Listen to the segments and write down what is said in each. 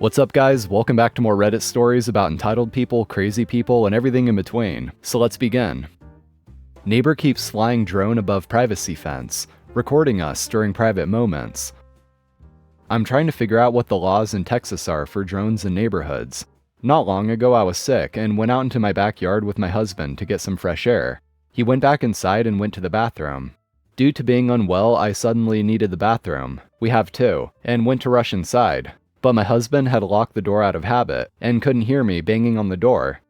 What's up, guys? Welcome back to more Reddit stories about entitled people, crazy people, and everything in between. So let's begin. Neighbor keeps flying drone above privacy fence, recording us during private moments. I'm trying to figure out what the laws in Texas are for drones in neighborhoods. Not long ago I was sick and went out into my backyard with my husband to get some fresh air. He went back inside and went to the bathroom. Due to being unwell, I suddenly needed the bathroom. We have two, and went to rush inside. But my husband had locked the door out of habit and couldn't hear me banging on the door.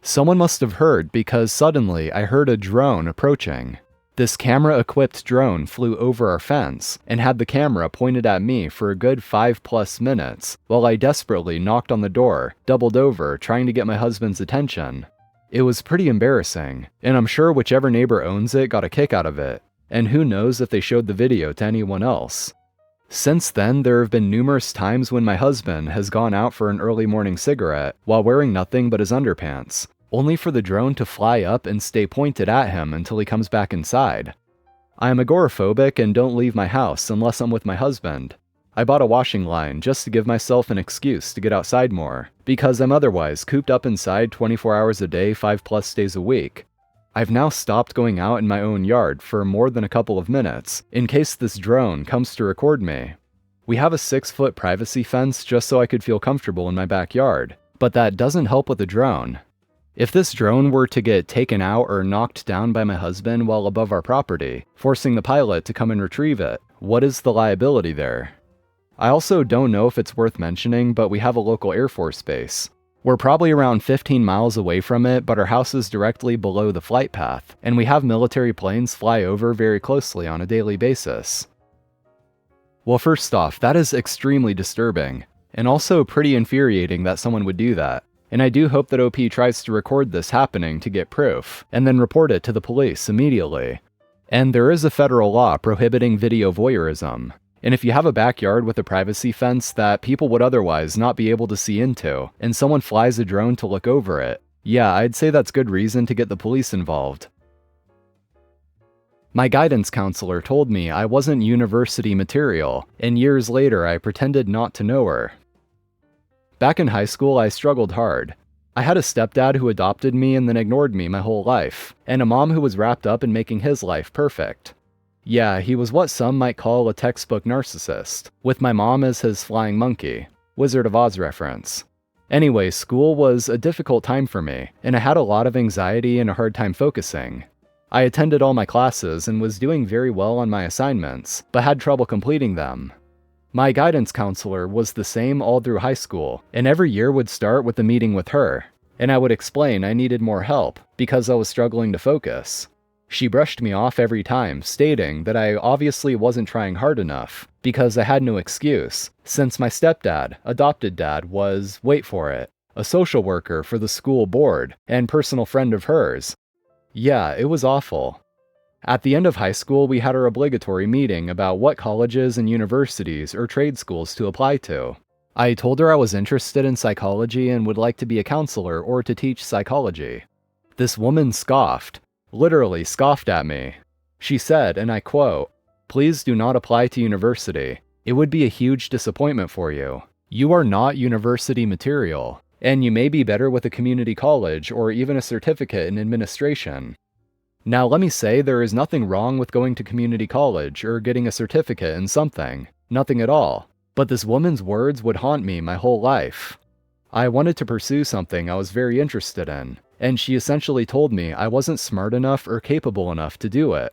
Someone must have heard because suddenly I heard a drone approaching. This camera-equipped drone flew over our fence and had the camera pointed at me for a good 5+ minutes while I desperately knocked on the door, doubled over, trying to get my husband's attention. It was pretty embarrassing, and I'm sure whichever neighbor owns it got a kick out of it, and who knows if they showed the video to anyone else. Since then, there have been numerous times when my husband has gone out for an early morning cigarette while wearing nothing but his underpants, only for the drone to fly up and stay pointed at him until he comes back inside. I am agoraphobic and don't leave my house unless I'm with my husband. I bought a washing line just to give myself an excuse to get outside more, because I'm otherwise cooped up inside 24 hours a day, 5+ days a week. I've now stopped going out in my own yard for more than a couple of minutes, in case this drone comes to record me. We have a 6-foot privacy fence just so I could feel comfortable in my backyard, but that doesn't help with the drone. If this drone were to get taken out or knocked down by my husband while above our property, forcing the pilot to come and retrieve it, what is the liability there? I also don't know if it's worth mentioning, but we have a local Air Force base. We're probably around 15 miles away from it, but our house is directly below the flight path, and we have military planes fly over very closely on a daily basis. Well, first off, that is extremely disturbing, and also pretty infuriating that someone would do that. And I do hope that OP tries to record this happening to get proof, and then report it to the police immediately. And there is a federal law prohibiting video voyeurism. And if you have a backyard with a privacy fence that people would otherwise not be able to see into, and someone flies a drone to look over it, yeah, I'd say that's good reason to get the police involved. My guidance counselor told me I wasn't university material, and years later I pretended not to know her. Back in high school, I struggled hard. I had a stepdad who adopted me and then ignored me my whole life, and a mom who was wrapped up in making his life perfect. Yeah, he was what some might call a textbook narcissist, with my mom as his flying monkey. Wizard of Oz reference. Anyway, school was a difficult time for me, and I had a lot of anxiety and a hard time focusing. I attended all my classes and was doing very well on my assignments, but had trouble completing them. My guidance counselor was the same all through high school, and every year would start with a meeting with her, and I would explain I needed more help because I was struggling to focus. She brushed me off every time, stating that I obviously wasn't trying hard enough, because I had no excuse, since my stepdad, adopted dad, was, wait for it, a social worker for the school board, and personal friend of hers. Yeah, it was awful. At the end of high school, we had our obligatory meeting about what colleges and universities or trade schools to apply to. I told her I was interested in psychology and would like to be a counselor or to teach psychology. This woman scoffed. Literally scoffed at me. She said, and I quote, "Please do not apply to university. It would be a huge disappointment for you. You are not university material, and you may be better with a community college or even a certificate in administration." Now let me say there is nothing wrong with going to community college or getting a certificate in something. Nothing at all. But this woman's words would haunt me my whole life. I wanted to pursue something I was very interested in, and she essentially told me I wasn't smart enough or capable enough to do it.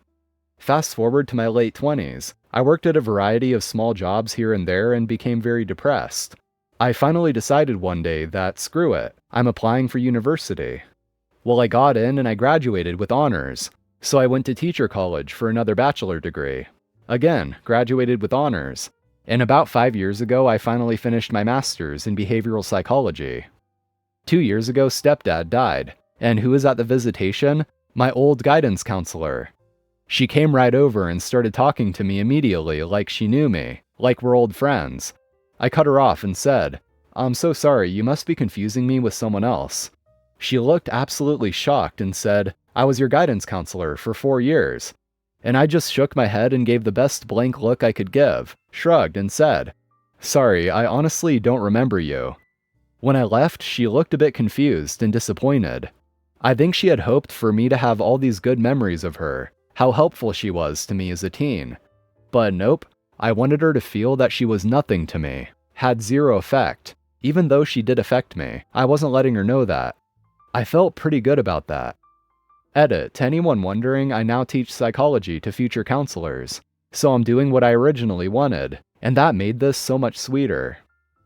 Fast forward to my late 20s, I worked at a variety of small jobs here and there and became very depressed. I finally decided one day that, screw it, I'm applying for university. Well, I got in and I graduated with honors, so I went to teacher college for another bachelor degree. Again, graduated with honors. And about 5 years ago, I finally finished my master's in behavioral psychology. 2 years ago, stepdad died, and who was at the visitation? My old guidance counselor. She came right over and started talking to me immediately like she knew me, like we're old friends. I cut her off and said, "I'm so sorry, you must be confusing me with someone else." She looked absolutely shocked and said, "I was your guidance counselor for 4 years. And I just shook my head and gave the best blank look I could give, shrugged and said, Sorry, I honestly don't remember you. When I left, she looked a bit confused and disappointed. I think she had hoped for me to have all these good memories of her, how helpful she was to me as a teen. But nope, I wanted her to feel that she was nothing to me, had zero effect. Even though she did affect me, I wasn't letting her know that. I felt pretty good about that. Edit, to anyone wondering, I now teach psychology to future counselors, so I'm doing what I originally wanted, and that made this so much sweeter.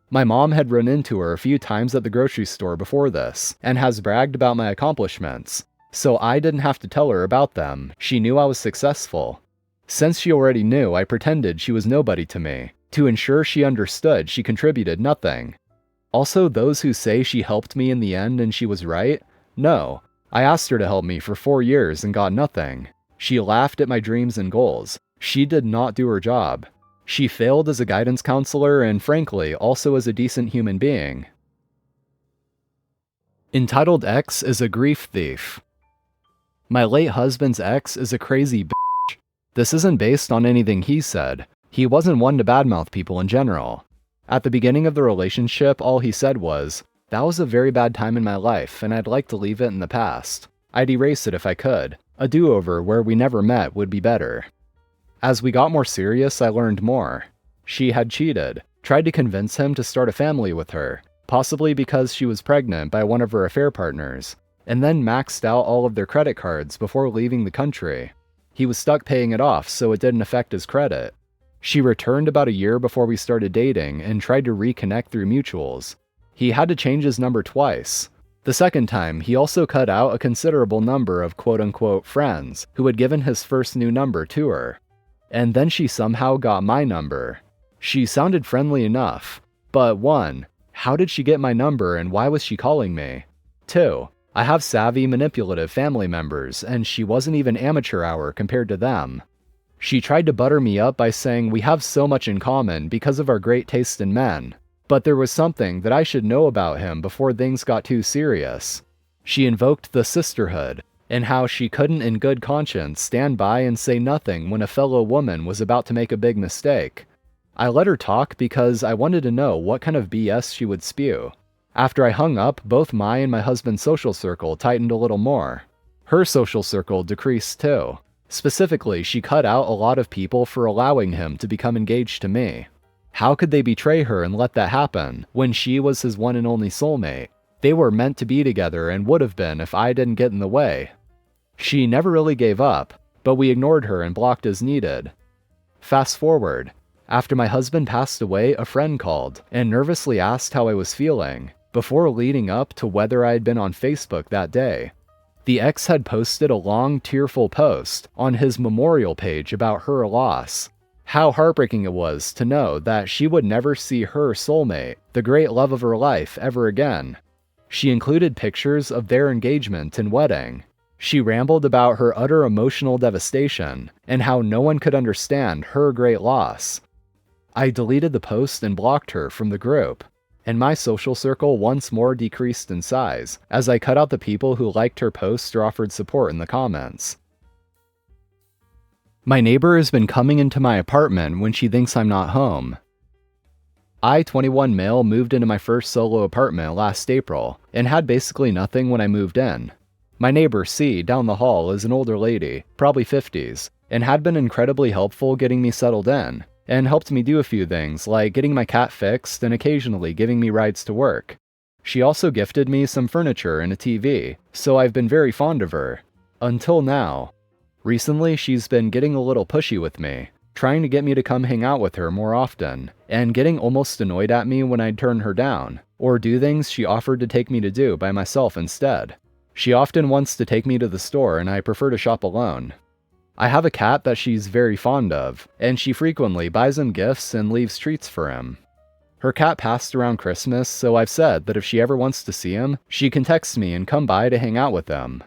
My mom had run into her a few times at the grocery store before this, and has bragged about my accomplishments, so I didn't have to tell her about them. She knew I was successful. Since she already knew, I pretended she was nobody to me, to ensure she understood she contributed nothing. Also, those who say she helped me in the end and she was right, no. I asked her to help me for 4 years and got nothing. She laughed at my dreams and goals. She did not do her job. She failed as a guidance counselor and, frankly, also as a decent human being. Entitled X is a grief thief. My late husband's ex is a crazy bitch. This isn't based on anything he said. He wasn't one to badmouth people in general. At the beginning of the relationship, all he said was, "That was a very bad time in my life, and I'd like to leave it in the past. I'd erase it if I could. A do-over where we never met would be better." As we got more serious, I learned more. She had cheated, tried to convince him to start a family with her, possibly because she was pregnant by one of her affair partners, and then maxed out all of their credit cards before leaving the country. He was stuck paying it off, so it didn't affect his credit. She returned about a year before we started dating and tried to reconnect through mutuals. He had to change his number twice. The second time, he also cut out a considerable number of quote-unquote friends who had given his first new number to her. And then she somehow got my number. She sounded friendly enough, but 1. How did she get my number and why was she calling me? 2. I have savvy, manipulative family members, and she wasn't even amateur hour compared to them. She tried to butter me up by saying we have so much in common because of our great taste in men, but there was something that I should know about him before things got too serious. She invoked the sisterhood, and how she couldn't in good conscience stand by and say nothing when a fellow woman was about to make a big mistake. I let her talk because I wanted to know what kind of BS she would spew. After I hung up, both my and my husband's social circle tightened a little more. Her social circle decreased too. Specifically, she cut out a lot of people for allowing him to become engaged to me. How could they betray her and let that happen, when she was his one and only soulmate? They were meant to be together and would have been if I didn't get in the way. She never really gave up, but we ignored her and blocked as needed. Fast forward. After my husband passed away, a friend called and nervously asked how I was feeling, before leading up to whether I had been on Facebook that day. The ex had posted a long, tearful post on his memorial page about her loss. How heartbreaking it was to know that she would never see her soulmate, the great love of her life, ever again. She included pictures of their engagement and wedding. She rambled about her utter emotional devastation and how no one could understand her great loss. I deleted the post and blocked her from the group, and my social circle once more decreased in size as I cut out the people who liked her posts or offered support in the comments. My neighbor has been coming into my apartment when she thinks I'm not home. I, 21 male, moved into my first solo apartment last April and had basically nothing when I moved in. My neighbor C down the hall is an older lady, probably 50s, and had been incredibly helpful getting me settled in, and helped me do a few things like getting my cat fixed and occasionally giving me rides to work. She also gifted me some furniture and a TV, so I've been very fond of her. Until now. Recently, she's been getting a little pushy with me, trying to get me to come hang out with her more often, and getting almost annoyed at me when I'd turn her down, or do things she offered to take me to do by myself instead. She often wants to take me to the store and I prefer to shop alone. I have a cat that she's very fond of, and she frequently buys him gifts and leaves treats for him. Her cat passed around Christmas, so I've said that if she ever wants to see him, she can text me and come by to hang out with him.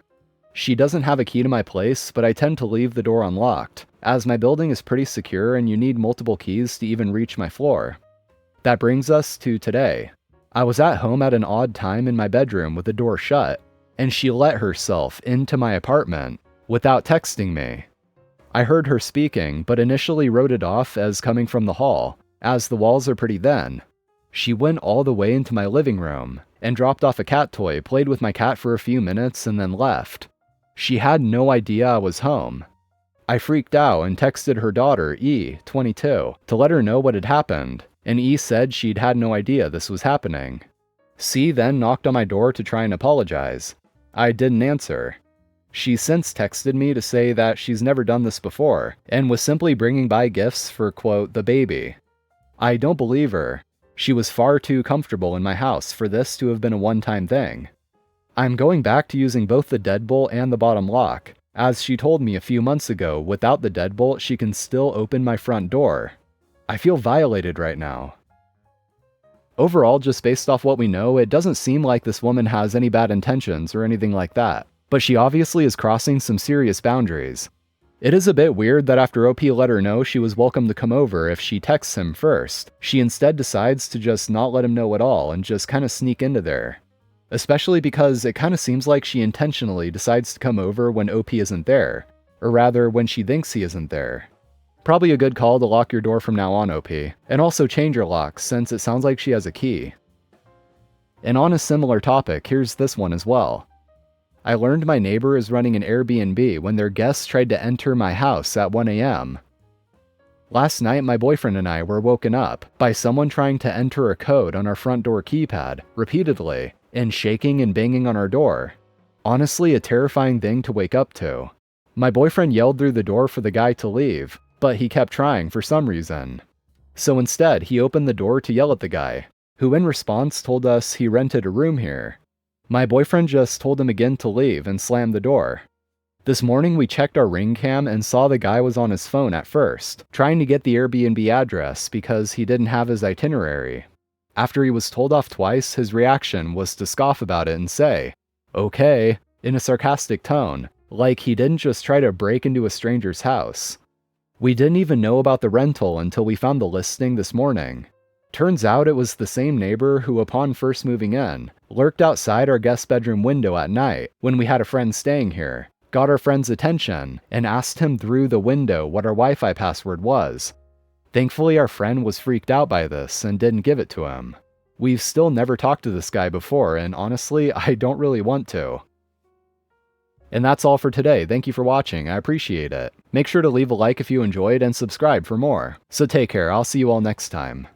She doesn't have a key to my place, but I tend to leave the door unlocked, as my building is pretty secure and you need multiple keys to even reach my floor. That brings us to today. I was at home at an odd time in my bedroom with the door shut, and she let herself into my apartment without texting me. I heard her speaking, but initially wrote it off as coming from the hall, as the walls are pretty thin. She went all the way into my living room and dropped off a cat toy, played with my cat for a few minutes, and then left. She had no idea I was home. I freaked out and texted her daughter, E, 22, to let her know what had happened, and E said she'd had no idea this was happening. C then knocked on my door to try and apologize. I didn't answer. She's since texted me to say that she's never done this before, and was simply bringing by gifts for, quote, the baby. I don't believe her. She was far too comfortable in my house for this to have been a one-time thing. I'm going back to using both the deadbolt and the bottom lock, as she told me a few months ago without the deadbolt she can still open my front door. I feel violated right now. Overall, just based off what we know, it doesn't seem like this woman has any bad intentions or anything like that, but she obviously is crossing some serious boundaries. It is a bit weird that after OP let her know she was welcome to come over if she texts him first, she instead decides to just not let him know at all and just kinda sneak into there. Especially because it kinda seems like she intentionally decides to come over when OP isn't there, or rather when she thinks he isn't there. Probably a good call to lock your door from now on, OP, and also change your locks since it sounds like she has a key. And on a similar topic, here's this one as well. I learned my neighbor is running an Airbnb when their guests tried to enter my house at 1 a.m. Last night, my boyfriend and I were woken up by someone trying to enter a code on our front door keypad repeatedly and shaking and banging on our door. Honestly, a terrifying thing to wake up to. My boyfriend yelled through the door for the guy to leave, but he kept trying for some reason. So instead, he opened the door to yell at the guy, who in response told us he rented a room here. My boyfriend just told him again to leave and slammed the door. This morning we checked our Ring cam and saw the guy was on his phone at first, trying to get the Airbnb address because he didn't have his itinerary. After he was told off twice, his reaction was to scoff about it and say, "Okay," in a sarcastic tone, like he didn't just try to break into a stranger's house. We didn't even know about the rental until we found the listing this morning. Turns out it was the same neighbor who, upon first moving in, lurked outside our guest bedroom window at night when we had a friend staying here, got our friend's attention, and asked him through the window what our Wi-Fi password was. Thankfully, our friend was freaked out by this and didn't give it to him. We've still never talked to this guy before, and honestly, I don't really want to. And that's all for today. Thank you for watching. I appreciate it. Make sure to leave a like if you enjoyed and subscribe for more. So take care. I'll see you all next time.